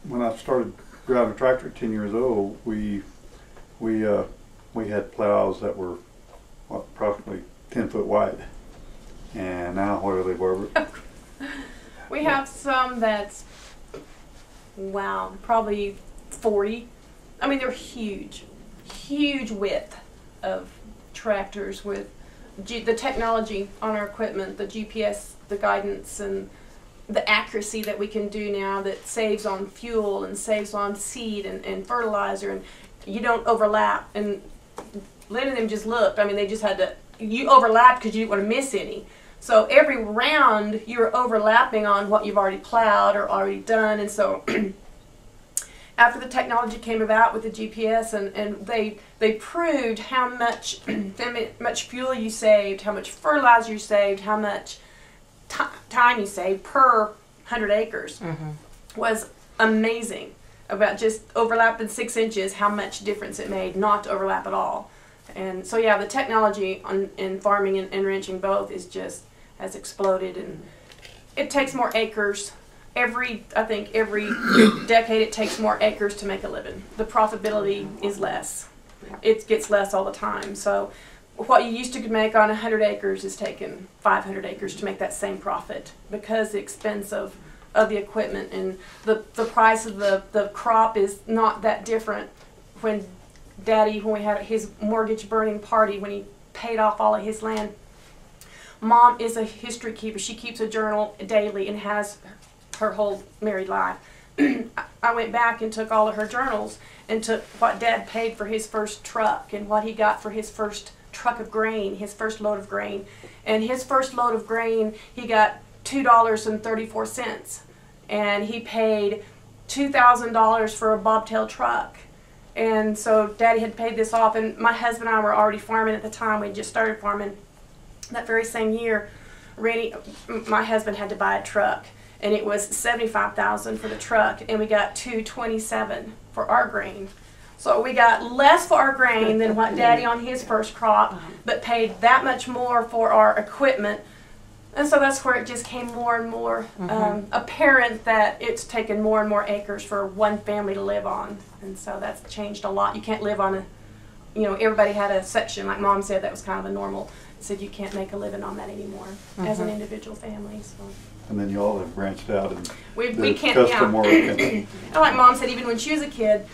When I started driving a tractor at 10 years old, we had plows that were approximately 10 foot wide, and now what are they, Barbara? We have some that's, wow, probably 40. I mean, they're huge width of tractors with the technology on our equipment, the GPS, the guidance, and the accuracy that we can do now that saves on fuel and saves on seed and fertilizer, and you don't overlap. And Lynn and them just looked. I mean, they just had to, you overlapped because you didn't want to miss any. So every round you're overlapping on what you've already plowed or already done. And so after the technology came about with the GPS, and they proved how much much fuel you saved, how much fertilizer you saved, how much time you saved per 100 acres, was amazing. About just overlapping 6 inches, how much difference it made not to overlap at all. And so yeah, the technology in farming and ranching both has exploded, and it takes more acres. I think every decade it takes more acres to make a living. The profitability is less. It gets less all the time. So what you used to make on 100 acres is taking 500 acres to make that same profit, because the expense of the equipment and the price of the crop is not that different. When we had his mortgage burning party, when he paid off all of his land, Mom is a history keeper. She keeps a journal daily and has her whole married life. I went back and took all of her journals and took what Dad paid for his first truck and what he got for his first truck of grain, his first load of grain. And his first load of grain, he got $2.34. and he paid $2,000 for a bobtail truck. And so Daddy had paid this off, and my husband and I were already farming at the time. We just started farming. That very same year, my husband had to buy a truck, and it was $75,000 for the truck, and we got $227,000 for our grain. So we got less for our grain than what Daddy on his first crop, but paid that much more for our equipment. And so that's where it just came more and more apparent that it's taken more and more acres for one family to live on. And so that's changed a lot. You can't live on a, you know, everybody had a section, like Mom said, that was kind of a normal. Said you can't make a living on that anymore as an individual family. So. And then you all have branched out and we can't, custom work. And like Mom said, even when she was a kid,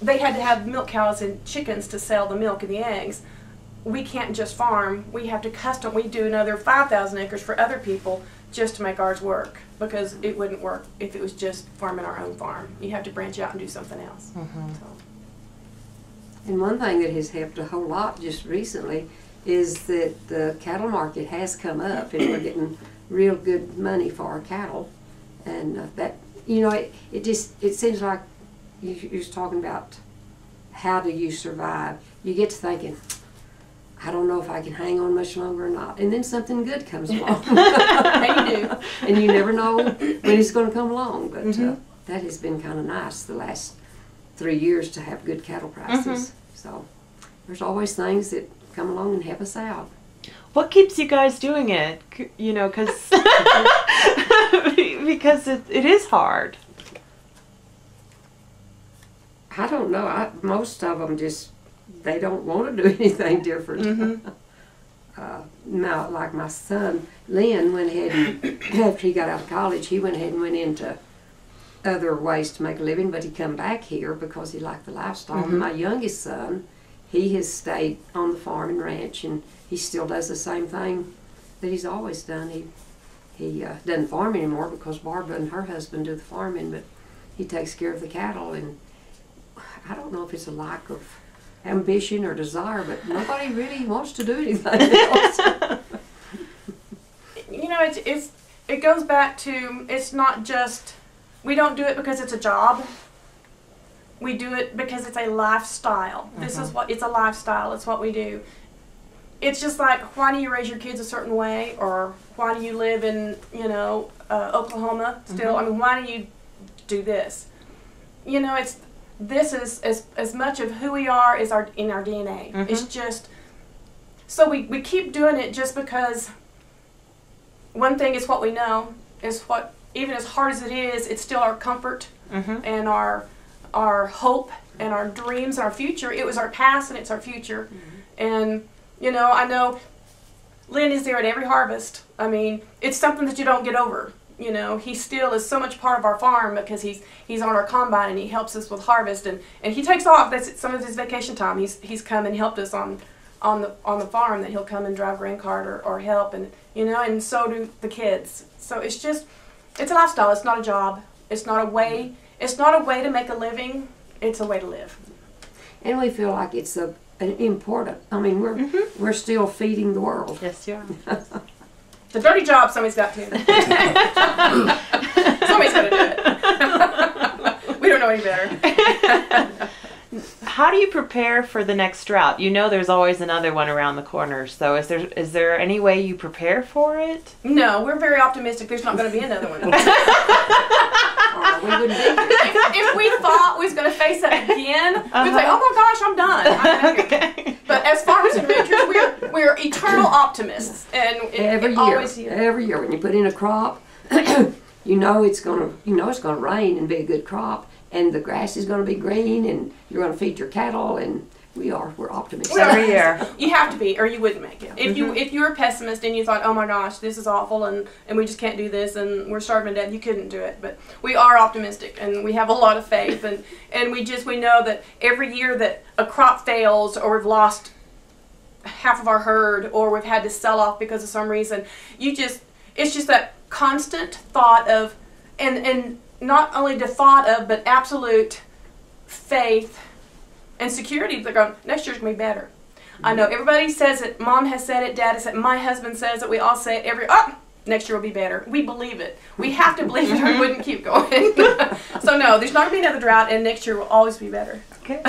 they had to have milk cows and chickens to sell the milk and the eggs. We can't just farm. We have to custom. We do another 5,000 acres for other people just to make ours work, because it wouldn't work if it was just farming our own farm. You have to branch out and do something else. So. And one thing that has helped a whole lot just recently is that the cattle market has come up, and we're getting real good money for our cattle. And that, you know, it seems like you was talking about how do you survive. You get to thinking, I don't know if I can hang on much longer or not. And then something good comes along. And you do. And you never know when it's going to come along. But that has been kind of nice the last 3 years to have good cattle prices. So there's always things that come along and help us out. What keeps you guys doing it? You know, because it is hard. I don't know. Most of them just, they don't want to do anything different. Now, like my son, Lynn, went ahead and, after he got out of college, he went ahead and went into other ways to make a living, but he come back here because he liked the lifestyle. My youngest son, he has stayed on the farm and ranch, and he still does the same thing that he's always done. He doesn't farm anymore because Barbara and her husband do the farming, but he takes care of the cattle. And I don't know if it's a lack of ambition or desire, but nobody really wants to do anything else. You know, it goes back to, it's not just, we don't do it because it's a job. We do it because it's a lifestyle. This is what, it's a lifestyle. It's what we do. It's just like, why do you raise your kids a certain way? Or why do you live in, you know, Oklahoma still? I mean, why do you do this? You know, this is as much of who we are as in our DNA. It's just, so we keep doing it just because one thing is what we know, is what, even as hard as it is, it's still our comfort and our hope and our dreams and our future. It was our past and it's our future. And, you know, I know Lynn is there at every harvest. I mean, it's something that you don't get over. You know, he still is so much part of our farm because he's on our combine and he helps us with harvest, and he takes off. That's some of his vacation time. He's come and helped us on the farm, that he'll come and drive grain cart or help, and you know, and so do the kids. So it's just, it's a lifestyle. It's not a job. It's not a way. It's not a way to make a living. It's a way to live. And we feel like it's an important. I mean, we're still feeding the world. Yes, you are. It's a dirty job. Somebody's got to. Somebody's got to do it. We don't know any better. How do you prepare for the next drought? You know there's always another one around the corner. So is there any way you prepare for it? No, we're very optimistic. There's not going to be another one. We wouldn't be here. If we thought we was going to face it again, we'd say, "Oh my gosh, I'm done." Okay. But as farmers and ranchers, we're eternal optimists, and every year when you put in a crop, you know it's gonna rain and be a good crop, and the grass is gonna be green, and you're gonna feed your cattle, and we're optimists. Every year. You have to be, or you wouldn't make it. If you were a pessimist and you thought, "Oh my gosh, this is awful, and we just can't do this, and we're starving to death," you couldn't do it. But we are optimistic, and we have a lot of faith, and we know that every year that a crop fails, or we've lost half of our herd, or we've had to sell off because of some reason, it's just that constant thought of, and not only the thought of, but absolute faith and security. They're going, next year's going to be better. I know everybody says it. Mom has said it. Dad has said it. My husband says it. We all say it next year will be better. We believe it. We have to believe it or we wouldn't keep going. So no, there's not going to be another drought, and next year will always be better. Okay.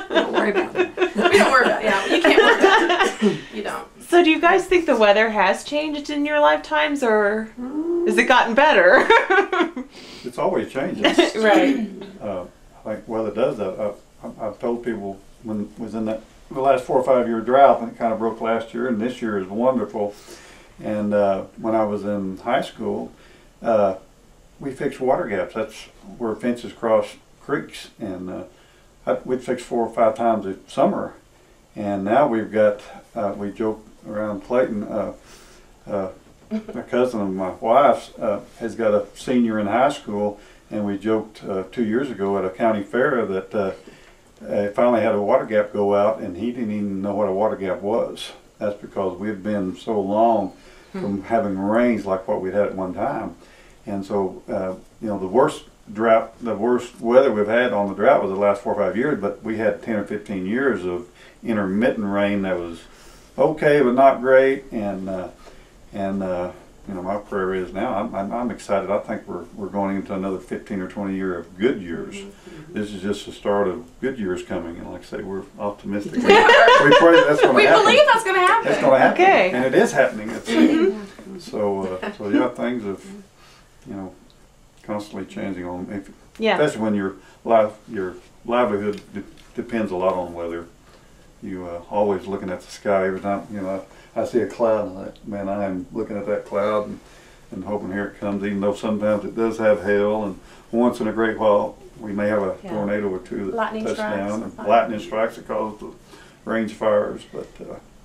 Don't worry about it. We don't worry about it. Yeah, you can't worry about it. You don't. So do you guys think the weather has changed in your lifetimes, or has it gotten better? It's always changing. Right. I think weather does that. I've told people when it was in the last 4 or 5 year drought, and it kind of broke last year, and this year is wonderful. And when I was in high school, we fixed water gaps. That's where fences cross creeks, and we'd fix 4 or 5 times a summer. And now we've got, we joke around Clayton, a cousin of my wife's has got a senior in high school, and we joked 2 years ago at a county fair that finally had a water gap go out, and he didn't even know what a water gap was. That's because we've been so long from having rains like what we'd had at one time. And so, you know, the worst drought, the worst weather we've had on the drought was the last 4 or 5 years, but we had 10 or 15 years of intermittent rain that was okay but not great. And you know, my prayer is now I'm excited. I think we're going into another 15 or 20 year of good years. This is just the start of good years coming, and like I say, we're optimistic. We pray that's going to happen. We believe that's going to happen. It's going to happen, Okay. and it is happening. It's, so yeah, things have, you know, constantly changing on. Especially when your livelihood depends a lot on weather. You always looking at the sky every time. You know, I see a cloud, and I'm like, man, I am looking at that cloud and hoping here it comes. Even though sometimes it does have hail, and once in a great while we may have a tornado or two that Lightning touch strikes. down, and lightning strikes that cause the range fires. But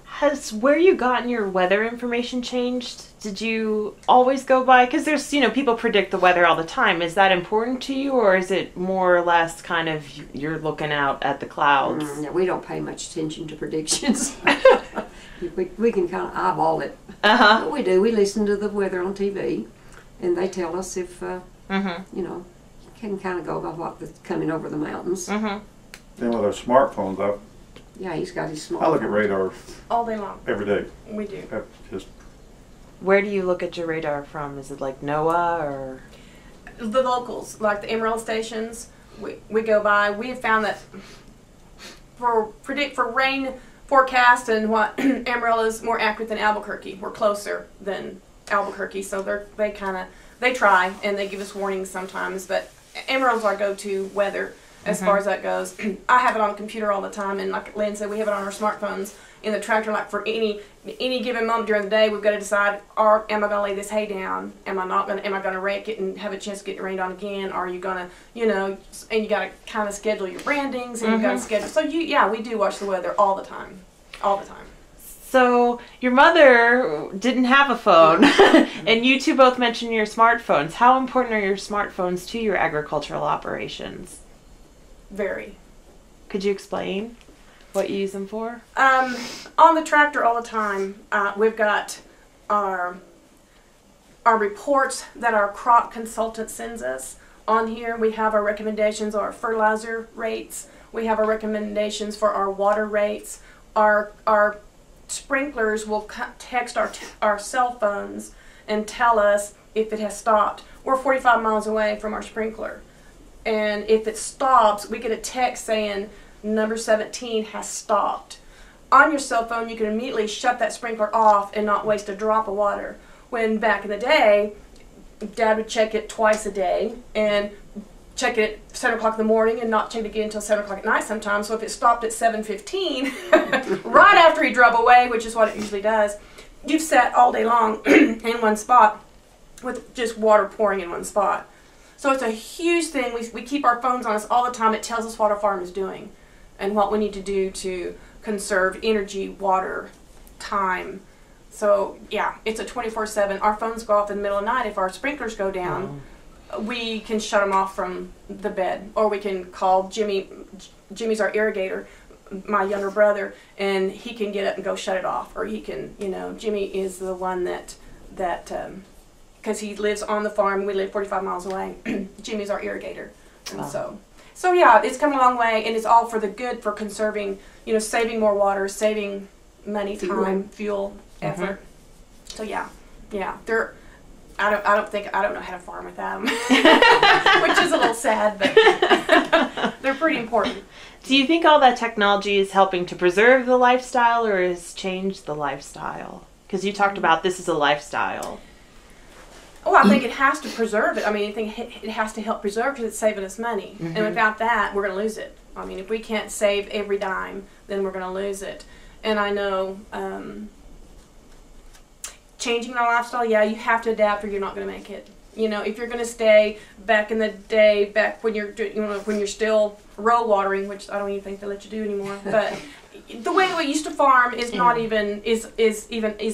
Has where you gotten your weather information changed? Did you always go by, because there's, you know, people predict the weather all the time. Is that important to you, or is it more or less kind of you're looking out at the clouds? No, we don't pay much attention to predictions. we can kind of eyeball it. What we do, we listen to the weather on TV, and they tell us if, you know, can kind of go by what's coming over the mountains. then with our smartphones, Yeah, he's got his smartphone. I look at radar All day long. every day. We do. Just Where do you look at your radar from? Is it like NOAA or? The locals, like the Emerald stations, we go by. We have found that for rain forecast and what Emerald is more accurate than Albuquerque. We're closer than Albuquerque, so they try and they give us warnings sometimes. But Emerald's our go-to weather as far as that goes. I have it on the computer all the time, and like Lynn said, we have it on our smartphones in the tractor. Like for any given moment during the day, we've got to decide: am I going to lay this hay down? Am I not going to? Am I going to rake it and have a chance to get it rained on again? Or are you going to, you know? And you got to kind of schedule your brandings, and you got to schedule. So we do watch the weather all the time, all the time. So your mother didn't have a phone, and you two both mentioned your smartphones. How important are your smartphones to your agricultural operations? Very. Could you explain what you use them for? On the tractor all the time, we've got our reports that our crop consultant sends us. On here we have our recommendations, our fertilizer rates. We have our recommendations for our water rates. Our sprinklers will text our cell phones and tell us if it has stopped. We're 45 miles away from our sprinkler. And if it stops, we get a text saying number 17 has stopped. On your cell phone, you can immediately shut that sprinkler off and not waste a drop of water. When back in the day, Dad would check it twice a day and check it at 7 o'clock in the morning and not check it again until 7 o'clock at night sometimes. So if it stopped at 7:15, right after he drove away, which is what it usually does, you've sat all day long in one spot with just water pouring in one spot. So it's a huge thing. We keep our phones on us all the time. It tells us what our farm is doing and what we need to do to conserve energy, water, time. So yeah, it's a 24/7. Our phones go off in the middle of the night. If our sprinklers go down, we can shut them off from the bed, or we can call Jimmy. Jimmy's our irrigator, my younger brother, and he can get up and go shut it off. Or he can, you know, Jimmy is the one that because he lives on the farm, we live 45 miles away. Jimmy's our irrigator, and so yeah, it's come a long way, and it's all for the good, for conserving, you know, saving more water, saving money, time, fuel, effort. So yeah, they're. I don't know how to farm without them, which is a little sad, but they're pretty important. Do you think all that technology is helping to preserve the lifestyle or has changed the lifestyle? Because you talked about this is a lifestyle. Oh, I think it has to preserve it. I mean, I think it has to help preserve because it's saving us money. Mm-hmm. And without that, we're going to lose it. I mean, if we can't save every dime, then we're going to lose it. And I know changing our lifestyle, yeah, you have to adapt or you're not going to make it. You know, if you're going to stay back in the day, back when you're still row watering, which I don't even think they let you do anymore, but the way we used to farm is not even is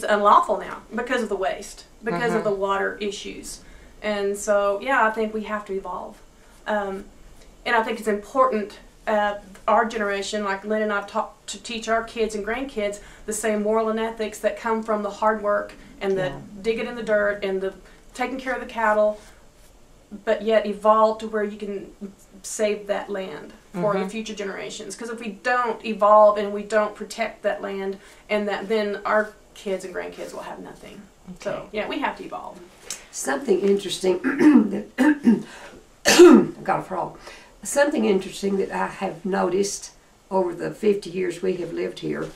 unlawful now because of the waste, because of the water issues. And so, yeah, I think we have to evolve. And I think it's important our generation, like Lynn and I, taught to teach our kids and grandkids the same moral and ethics that come from the hard work and the digging in the dirt and the taking care of the cattle, but yet evolve to where you can save that land for your future generations. Because if we don't evolve and we don't protect that land, and that, then our kids and grandkids will have nothing. Okay. So yeah, we have to evolve. Something interesting that I've got a frog. Something interesting that I have noticed over the 50 years we have lived here,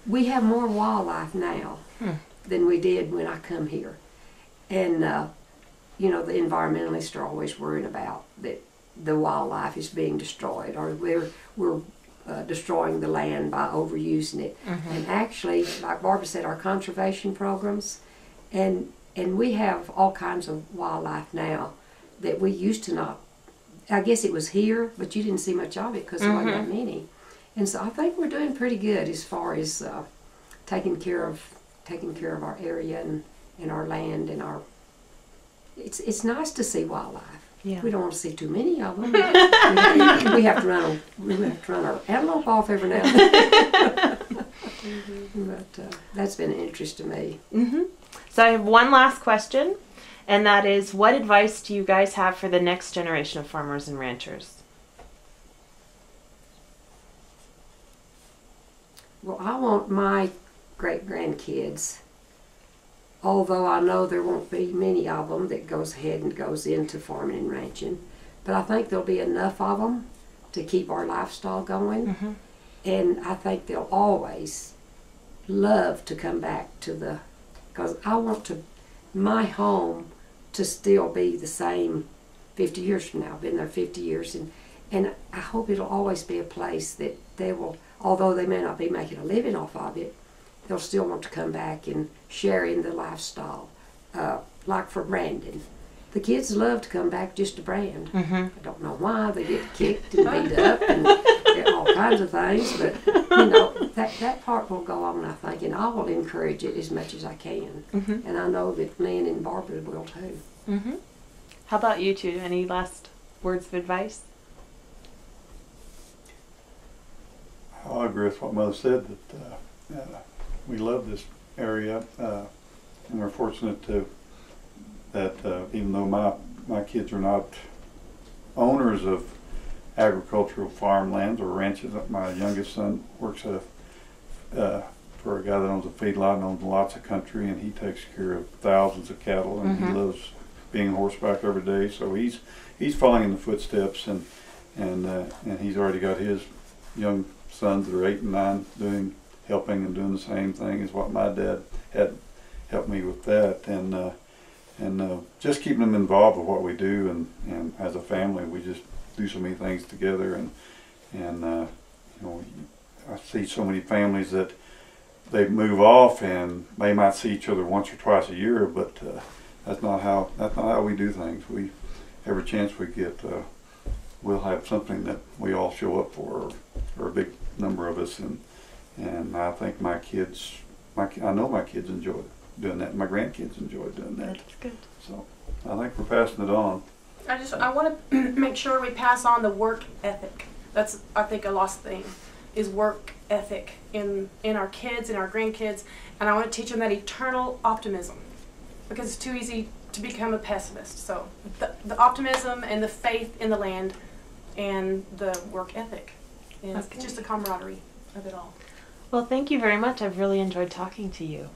we have more wildlife now than we did when I come here. And, you know, the environmentalists are always worrying about that the wildlife is being destroyed, or we're destroying the land by overusing it. And actually, like Barbara said, our conservation programs, and we have all kinds of wildlife now that we used to not. I guess it was here, but you didn't see much of it because there wasn't that many. And so I think we're doing pretty good as far as taking care of our area and our land and our. It's nice to see wildlife. Yeah. We don't want to see too many of them. we have to run our antelope off every now and then. But that's been an interest to me. So I have one last question, and that is, what advice do you guys have for the next generation of farmers and ranchers? Well, I want my great-grandkids, although I know there won't be many of them that goes ahead and goes into farming and ranching, but I think there'll be enough of them to keep our lifestyle going. And I think they'll always love to come back to the, because I want my home to still be the same 50 years from now. I've been there 50 years, and I hope it'll always be a place that they will, although they may not be making a living off of it, they'll still want to come back and share in the lifestyle. Like for branding, the kids love to come back just to brand. I don't know why. They get kicked and beat up and all kinds of things, but you know, that part will go on, I think, and I will encourage it as much as I can. And I know that Lynn and Barbara will too. How about you two? Any last words of advice? I agree with what Mother said, that we love this area, and we're fortunate that even though my kids are not owners of agricultural farmlands or ranches, my youngest son works at for a guy that owns a feedlot and owns lots of country, and he takes care of thousands of cattle, and he loves being horseback every day. So he's following in the footsteps, and he's already got his young sons that are 8 and 9 helping and doing the same thing as what my dad had helped me with that, and just keeping them involved with what we do, and as a family we just do so many things together, and you know, I see so many families that they move off and they might see each other once or twice a year, but that's not how we do things. Every chance we get, we'll have something that we all show up for, or a big number of us, and I think I know my kids enjoy doing that. My grandkids enjoy doing that. That's good. So I think we're passing it on. I want to make sure we pass on the work ethic. That's, I think, a lost thing, is work ethic in our kids and our grandkids, and I want to teach them that eternal optimism, because it's too easy to become a pessimist. So the optimism and the faith in the land and the work ethic, and just the camaraderie of it all. Well, thank you very much. I've really enjoyed talking to you.